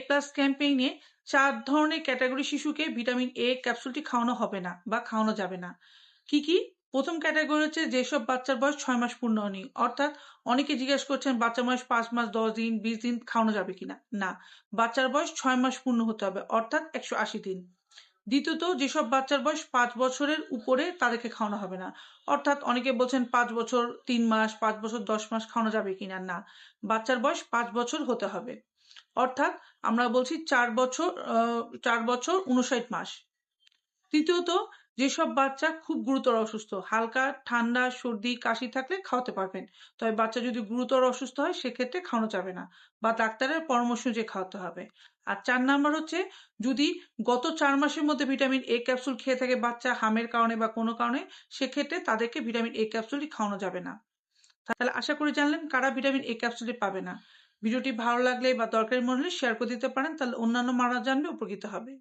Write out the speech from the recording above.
Plus ক্যাম্পেইনে 4 ধরনের category শিশুকে ভিটামিন এ ক্যাপসুলটি খাওয়ানো হবে না বা খাওয়ানো যাবে না। কি কি? প্রথম ক্যাটাগরি হচ্ছে যেসব বাচ্চার বয়স 6 মাস পূর্ণ হয়নি। অর্থাৎ অনেকে জিজ্ঞেস করছেন বাচ্চার বয়স 5 মাস, 10 দিন, 20 দিন খাওয়ানো যাবে কিনা? না, বাচ্চার বয়স 6 মাস পূর্ণ হতে হবে, অর্থাৎ 180 দিন। দ্বিতীয়ত, যেসব বাচ্চার বয়স 5 বছরের উপরে তাদেরকে খাওয়ানো হবে না। অর্থাৎ অনেকে বলছেন 5 বছর 3 মাস, 5 বছর 10 মাস খাওয়ানো যাবে কিনা? না, বাচ্চার বয়স 5 বছর হতে হবে। অর্থাৎ আমরা বলছি 4 বছর 59 মাস। তৃতীয়ত, যেসব বাচ্চা খুব গুরুতর অসুস্থ, হালকা ঠান্ডা, সর্দি, কাশি থাকলে খাওয়াতে পারবেন। তবে বাচ্চা যদি গুরুতর অসুস্থ হয় সেক্ষেত্রে খাওয়ানো যাবে না বা ডাক্তারের পরামর্শ অনুযায়ী খাওয়াতে হবে। আর 4 নাম্বার হচ্ছে, যদি গত 4 মাসের মধ্যে ভিটামিন এ ক্যাপসুল খেয়ে থাকে বাচ্চা হামের কারণে বা কোনো কারণে, সেক্ষেত্রে তাদেরকে ভিটামিন এ ক্যাপসুলটি খাওয়ানো যাবে না। তাহলে আশা করি জানলেন কারা ভিটামিন এ ক্যাপসুলটি পাবে না। ভিডিওটি ভালো লাগলে বা দরকারি মনে হলে শেয়ার করে দিতে পারেন, তাহলে অন্যান্য মারা জানলে উপকৃত হবে।